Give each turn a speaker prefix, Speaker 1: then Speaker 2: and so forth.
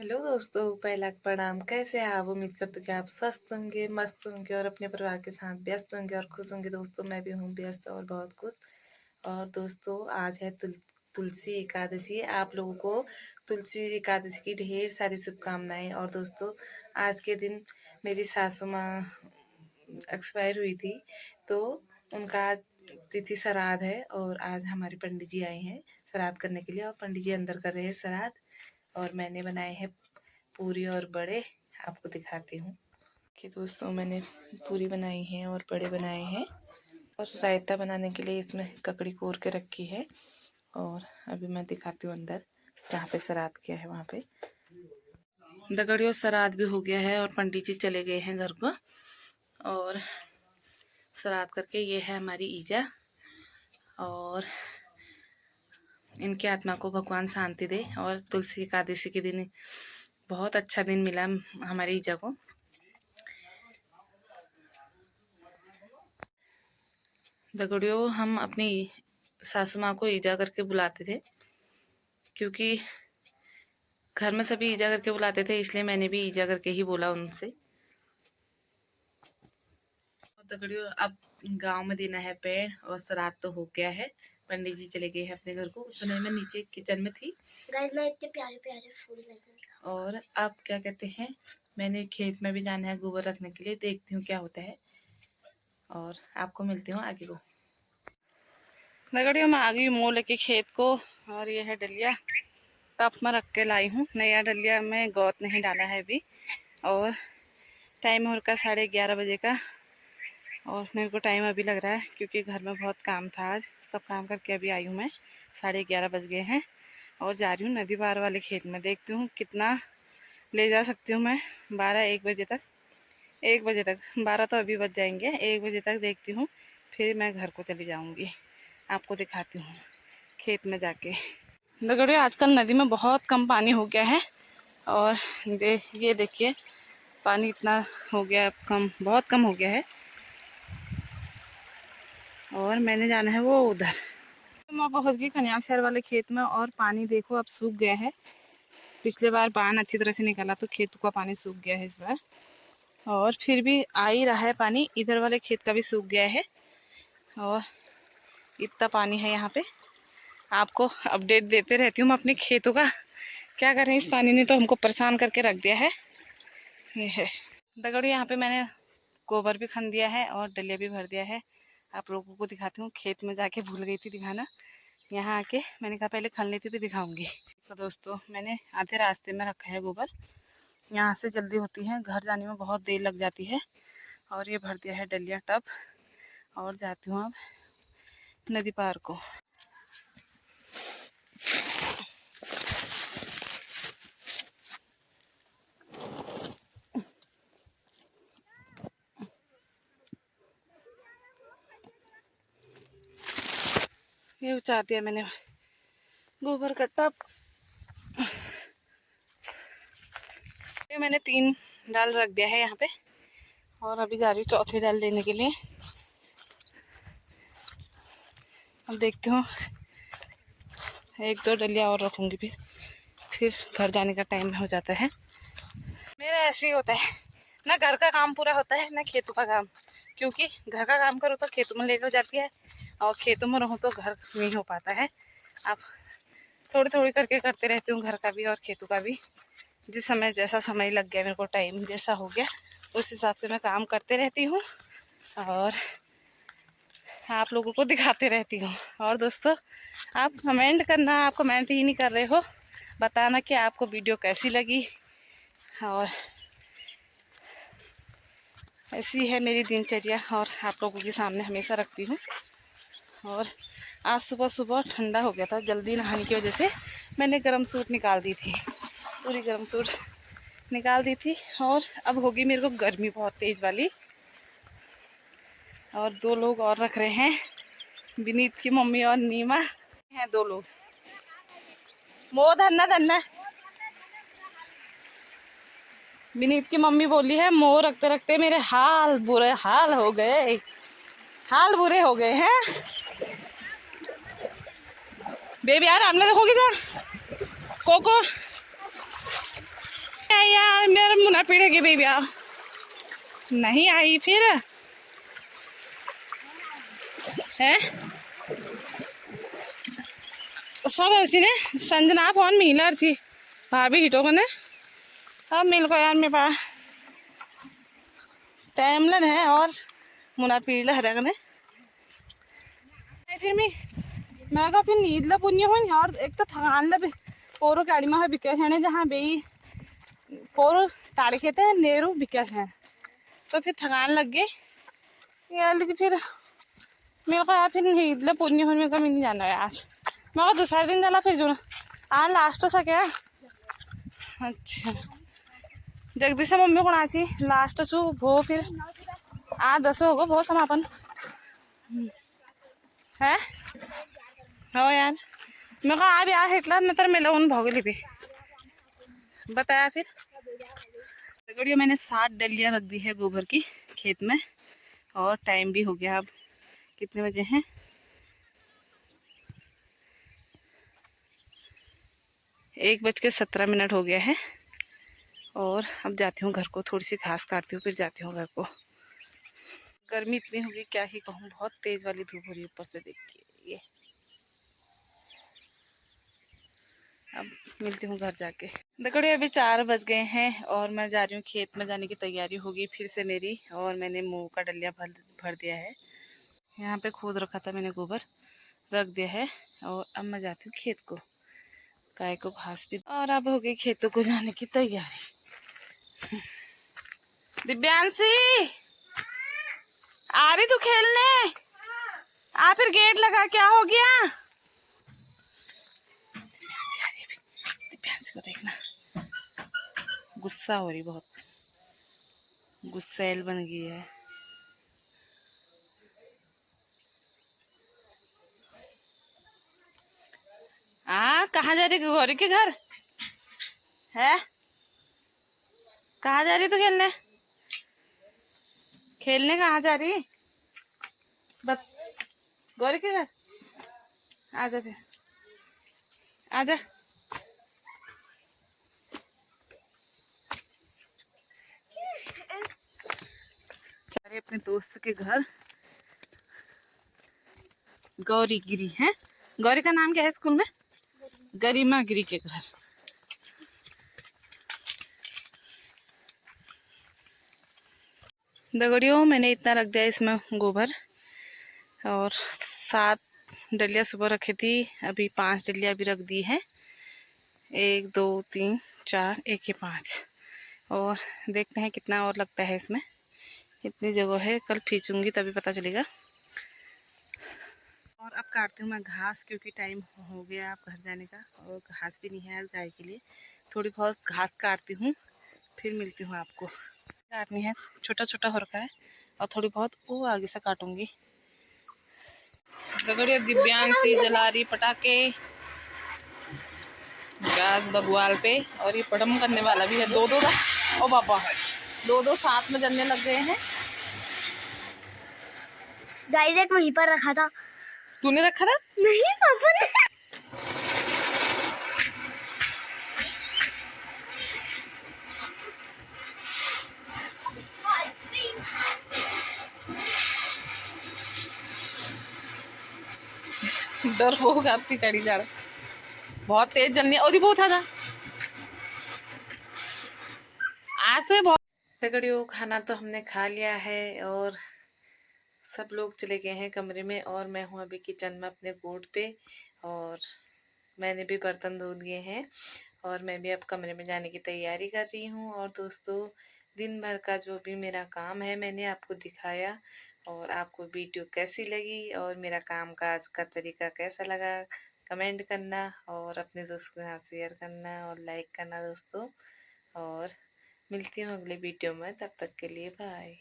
Speaker 1: Hello दोस्तों, पहला प्रणाम। कैसे हैं आप? उम्मीद करते हो कि आप स्वस्थ होंगे, मस्त होंगे और अपने परिवार के साथ व्यस्त होंगे और खुश होंगे। दोस्तों, मैं भी हूँ व्यस्त और बहुत खुश। और दोस्तों, आज है तुलसी एकादशी। आप लोगों को तुलसी एकादशी की ढेर सारी शुभकामनाएं। और दोस्तों, आज के दिन मेरी सासू माँ एक्सपायर हुई थी, तो उनका आज तिथि श्राद्ध है। और आज हमारे पंडित जी आए हैं श्राद्ध करने के लिए, और पंडित जी अंदर कर रहे हैं श्राद्ध। और मैंने बनाए हैं पूरी और बड़े। आपको दिखाती हूँ कि दोस्तों, मैंने पूरी बनाई है और बड़े बनाए हैं। और रायता बनाने के लिए इसमें ककड़ी कोर के रखी है। और अभी मैं दिखाती हूँ अंदर जहाँ पे श्राद्ध किया है वहाँ पे। दगड़ियों, श्राद्ध भी हो गया है और पंडित जी चले गए हैं घर पर। और श्राद्ध करके ये है हमारी ईजा। और इनकी आत्मा को भगवान शांति दे। और तुलसी एकादशी के दिन बहुत अच्छा दिन मिला हमारी ईजा को। दगड़ियों, हम अपनी सासू माँ को ईजा करके बुलाते थे, क्योंकि घर में सभी ईजा करके बुलाते थे, इसलिए मैंने भी ईजा करके ही बोला उनसे। दगड़ियों, अब गांव में देना है पेड़ और श्राद्ध तो हो गया है। पंडित जी चले गए हैं अपने घर को। उस समय मैं नीचे किचन में थी। गाइस, मैं इतने प्यारे प्यारे फूल लगे। और अब क्या कहते हैं, मैंने खेत में भी जाना है गोबर रखने के लिए। देखती हूँ क्या होता है और आपको मिलती हूँ आगे को। दगड़ियों, मैं आ गई मोह लेके खेत को। और ये है डलिया, टप में रख के लाई हूँ। नया डलिया में गौत नहीं डाला है अभी। और टाइम हो रखा 11:30 बजे का। और मेरे को टाइम अभी लग रहा है क्योंकि घर में बहुत काम था। आज सब काम करके अभी आई हूँ मैं। 11:30 बज गए हैं और जा रही हूँ नदी पार वाले खेत में। देखती हूँ कितना ले जा सकती हूँ मैं। 12-1 बजे तक, 1 बजे तक, 12 तो अभी बज जाएंगे, 1 बजे तक देखती हूँ। फिर मैं घर को चली जाऊँगी। आपको दिखाती हूँ खेत में जाके। दगड़ियों, आजकल नदी में बहुत कम पानी हो गया है। और ये देखिए, पानी इतना हो गया है, कम, बहुत कम हो गया है। और मैंने जाना है वो उधर। मैं पहुंच गई खनियाशहर वाले खेत में। और पानी देखो अब सूख गया है। पिछले बार बांध अच्छी तरह से निकाला तो खेतों का पानी सूख गया है इस बार। और फिर भी आ ही रहा है पानी। इधर वाले खेत का भी सूख गया है। और इतना पानी है यहाँ पे। आपको अपडेट देते रहती हूँ मैं अपने खेतों का। क्या करें, इस पानी ने तो हमको परेशान करके रख दिया है। ये है दगड़ियों, यहाँ पे मैंने गोबर भी खन दिया है और डलिया भी भर दिया है। आप लोगों को दिखाती हूँ। खेत में जाके भूल गई थी दिखाना। यहाँ आके मैंने कहा पहले खन लेती फिर दिखाऊंगी। तो दोस्तों, मैंने आधे रास्ते में रखा है गोबर। यहाँ से जल्दी होती है, घर जाने में बहुत देर लग जाती है। और ये भर दिया है डलिया टब। और जाती हूँ अब नदी पार को। ये उचार दिया मैंने गोबर का टब। ये मैंने 3 डाल रख दिया है यहाँ पे। और अभी जा रही हूँ चौथी डाल देने के लिए। अब देखती हूँ 1-2 डलिया और रखूँगी। फिर घर जाने का टाइम हो जाता है। मेरा ऐसे ही होता है, ना घर का काम पूरा होता है ना खेतों का काम। क्योंकि घर का काम करो तो खेतों में लेट हो जाती है, और खेतों में रहो तो घर नहीं हो पाता है। अब थोड़ी थोड़ी करके करते रहती हूँ, घर का भी और खेतों का भी। जिस समय जैसा समय लग गया, मेरे को टाइम जैसा हो गया, उस हिसाब से मैं काम करते रहती हूँ और आप लोगों को दिखाते रहती हूँ। और दोस्तों, आप कमेंट करना। आप कमेंट ही नहीं कर रहे हो, बताना कि आपको वीडियो कैसी लगी। और ऐसी है मेरी दिनचर्या, और आप लोगों के सामने हमेशा रखती हूँ। और आज सुबह सुबह ठंडा हो गया था, जल्दी नहाने की वजह से मैंने गर्म सूट निकाल दी थी, पूरी गर्म सूट निकाल दी थी। और अब होगी मेरे को गर्मी बहुत तेज़ वाली। और 2 लोग और रख रहे हैं, विनीत की मम्मी और नीमा हैं, 2 लोग। वो धन्ना धन्ना विनीत की मम्मी बोली है, मोह रखते रखते मेरे बुरे हाल हो गए, हाल बुरे हो गए हैं। बेबी यार, हमने देखोगी जा कोको।
Speaker 2: मुना पीड़ेगी बेबी। आओ, नहीं आई फिर है सब अर्ची ने संजना फोन मिल अर्ची भाभी हिटो को ने अब मिल को यार मेरे पास टाइमलन है और मुना पीड़ हरे कने फिर मैं को फिर नींद ला पुण्य हो और एक तो थकान ला पोरो गाड़ी में बिका है जहाँ बे पोरो ताड़ खेते हैं नेहरू बिका है तो फिर थकान लग गई यार फिर मेरे को फिर नींद ला पुण्य हो मेरे को नहीं जाना है आज मैं को दूसरा दिन जाला फिर जो आज लास्ट सा क्या अच्छा जगदीश मम्मी को आची लास्ट छू भो फिर आ 10 होगो भो समापन है हो यार मैं कहा आ भी आ हेटला नतर मेला उन भोगली थी बताया फिर गड़ियों मैंने 7 डलियां रख दी है गोबर की खेत में और टाइम भी हो गया अब कितने बजे हैं 1:17 हो गया है और अब जाती हूँ घर को थोड़ी सी घास काटती हूँ फिर जाती हूँ घर को गर्मी इतनी होगी क्या ही कहूँ बहुत तेज वाली धूप हो रही है ऊपर से देखिए ये अब मिलती हूँ घर जाके देखो अभी 4 बज गए हैं और मैं जा रही हूँ खेत में जाने की तैयारी होगी फिर से मेरी और मैंने मूंग का डलिया भर दिया है यहाँ पे खोद रखा था मैंने गोबर रख दिया है और अब मैं जाती हूँ खेत को गाय को घास भी और अब हो गई खेतों को जाने की तैयारी दिव्यांशी आ रही तू खेलने आ फिर गेट लगा क्या हो गया दिव्यांशी को देखना गुस्सा हो रही बहुत गुस्सैल बन गई है कहाँ जा रही गौरी के घर है कहाँ जा रही तू खेलने खेलने कहाँ जा रही बत गौरी के घर आजा फिर आजा जा रही अपने दोस्त के घर गौरी गिरी है गौरी का नाम क्या है स्कूल में गरिमा गिरी के घर दगड़ियों मैंने इतना रख दिया इसमें गोबर और 7 डलिया सुबह रखी थी अभी 5 डलिया भी रख दी है 1 2 3 4 1 ये 5 और देखते हैं कितना और लगता है इसमें इतनी जगह है कल खींचूंगी तभी पता चलेगा और अब काटती हूँ मैं घास क्योंकि टाइम हो गया अब घर जाने का और घास भी नहीं है आज गाय के लिए थोड़ी बहुत घास काटती हूँ फिर मिलती हूँ आपको काटनी है छोटा छोटा हो रखा है और थोड़ी बहुत वो आगे से काटूंगी दगड़िया दिव्यांशी जला रही पटाखे गैस बगवाल पे और ये पड़म करने वाला भी है दो ओ पापा दो साथ में जलने लग गए हैं
Speaker 3: गाइस एक वहीं पर रखा था
Speaker 2: तूने रखा था
Speaker 3: नहीं पापा ने
Speaker 2: डर वो आपकी कड़ी जा बहुत तेज जलनी और बहुत था आज तो बहुत
Speaker 1: दगड़ियों खाना तो हमने खा लिया है और सब लोग चले गए हैं कमरे में और मैं हूँ अभी किचन में अपने कोट पे और मैंने भी बर्तन धो दिए हैं और मैं भी अब कमरे में जाने की तैयारी कर रही हूँ और दोस्तों दिन भर का जो भी मेरा काम है मैंने आपको दिखाया और आपको वीडियो कैसी लगी और मेरा काम काज का तरीका कैसा लगा कमेंट करना और अपने दोस्त के साथ शेयर करना और लाइक करना दोस्तों और मिलती हूँ अगले वीडियो में तब तक के लिए बाय।